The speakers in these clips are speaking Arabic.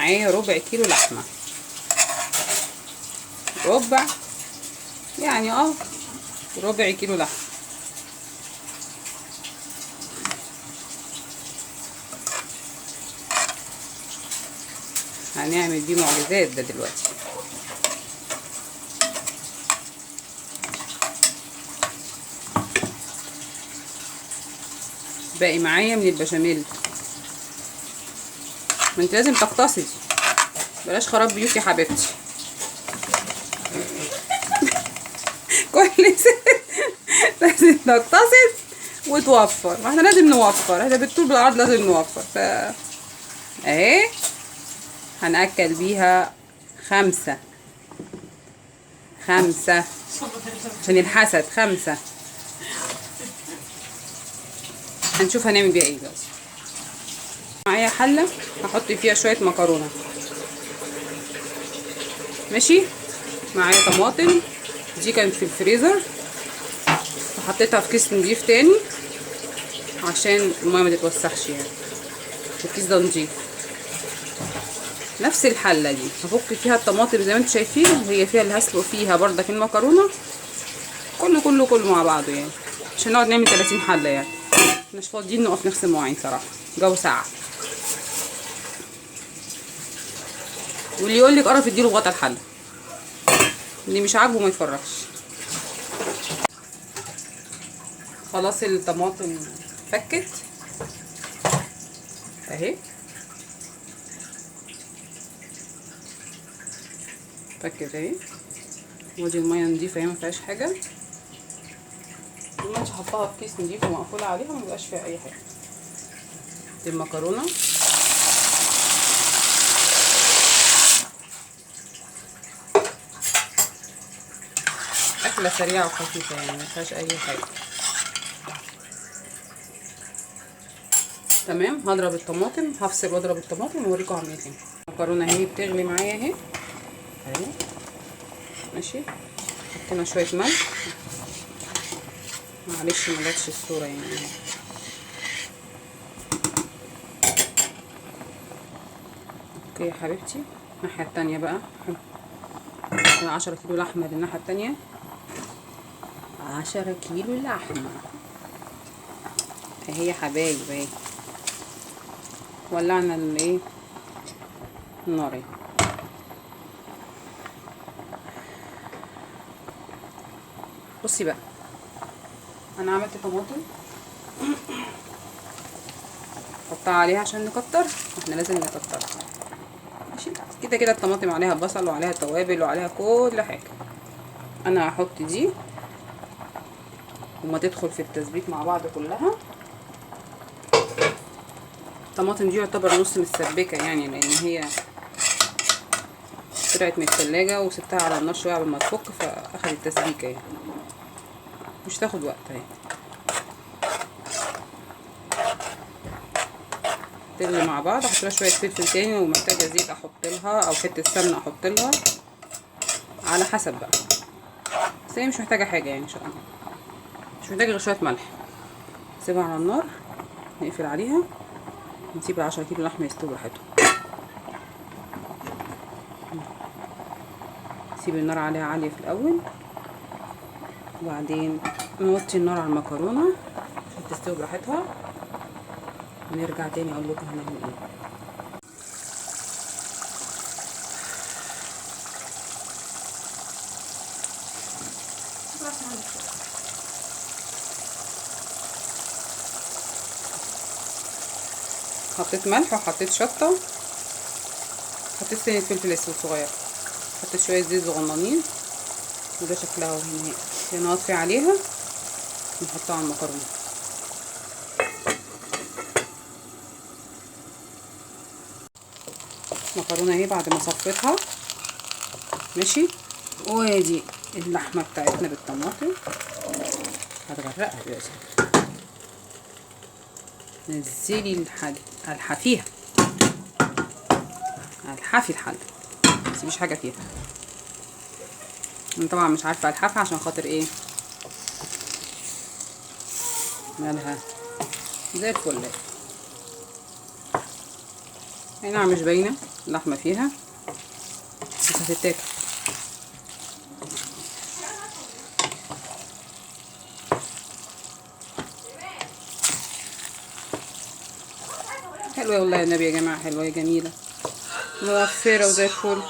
معايا ربع كيلو لحمه، ربع يعني ربع كيلو لحمه. هنعمل بيه معجزات ده دلوقتي. باقي معايا من البشاميل. ما انت لازم تقتصدي، بلاش خراب بيوت يا حبيبتي. كل ست لازم تقتصد وتوفر، ما احنا لازم نوفر، احنا بالطول بالعرض لازم نوفر. اهي هنأكل بيها خمسة عشان الحسد. خمسة. هنشوف هنعمل بيها ايه دلوقتي. معايا حلة هحط فيها شوية مكرونة، ماشي. معايا طماطم، دي كانت في الفريزر وحطيتها في كيس نضيف تاني عشان المية ما تتوسخش يعني. الكيس ده نضيف. نفس الحلة دي هفك فيها الطماطم زي ما انتوا شايفين، وهي فيها اللي هسلق فيها برضك المكرونة. كله مع بعضه يعني، عشان نقعد نعمل 30 حلة يعني. مش فاضيين نقف نغسل مواعين صراحة، جو ساعة. واللي يقول لك قرف اديله بغطا الحلة، اللي مش عاجبه ما يتفرجش. خلاص الطماطم فكت اهي، فكت اهي. ودي الميه نضيفه اهي، ما فيهاش حاجه. دلوقتي هحطها في كيس نضيف ومقفوله عليها، ما بيبقاش فيها اي حاجه. دي المكرونه. اكله سريعه وخفيفه يعني، ما فيهاش اي حاجه. تمام. هضرب الطماطم، هفصل واضرب الطماطم واوريكم هعمل ايه. المكرونه اهي بتغلي معايا اهي ماشي. حطينا شويه ملح، معلش ما جاتش الصوره يعني. اوكي يا حبيبتي. الناحيه التانية بقى 10 كيلو لحمه للناحيه التانية. 10 كيلو لحمه اهي يا حبايب اهي. ولعنا النار اهي. بصي بقى، انا عملت طماطم حطها عليها عشان نكتر، احنا لازم نكتر ماشي. كده الطماطم عليها بصل وعليها توابل وعليها كل حاجه. انا هحط دي وما تدخل في التسبيك مع بعض كلها. الطماطم دي يعتبر نص متسبكه يعني، لان هي طلعت من التلاجة وسبتها على النار شويه قبل ما تفك، فاخدت تسبيكه يعني، مش تاخد وقت اهي. تغلي مع بعض. احط لها شويه فلفل تاني، ومحتاجه زيت احط لها او حته سمنه احط لها على حسب بقى، بس هي مش محتاجه حاجه يعني ان شاء الله. مش محتاجه غير شويه ملح. نسيبها على النار، نقفل عليها، نسيب ال10 كيلو لحمه يستووا براحتهم. نسيب النار عليها عاليه في الاول، وبعدين نوطي النار على المكرونه عشان تستوي براحتها، ونرجع تاني اقول لكم هنعمل ايه. حطيت ملح وحطيت شطه، حطيت سنه فلفل اسود صغير، حطيت شويه زيت صغننين، وده شكلها اهو. هنا نطفي عليها ونحطها على المكرونه. المكرونه اهي بعد ما صفيتها ماشي. وادي اللحمه بتاعتنا بالطماطم هتغرقها دلوقتي. نزلي الحفيها، الحفي الحله، متسيبيش حاجه فيها. انا طبعا مش عارفه الحفها عشان خاطر ايه، مالها زي الفل. اي نعم مش باينه اللحمه فيها بس هتتاكل. حلوه والله يا النبي يا جماعه، حلوه جميله موفره وزي الفل.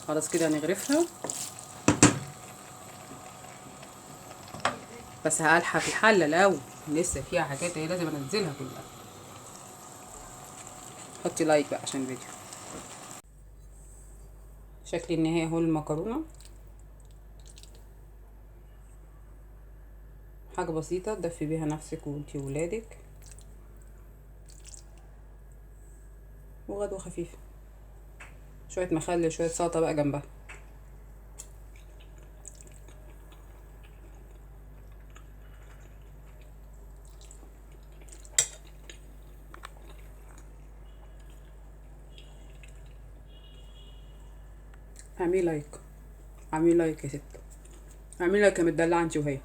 خلاص كده هنغرفها، بس هقلحها في الحله الاول، لسه فيها حاجات اهي لازم انزلها كلها. حطي لايك بقى عشان الفيديو. شكل النهائي اهو المكرونه، حاجه بسيطه تدفي بيها نفسك وانتي وولادك، وغدوه خفيفه، شويه مخلل شويه سلطه بقى جنبها. اعملي لايك، اعملي لايك يا ست، اعملي لايك يا مدلعه انتي وهي.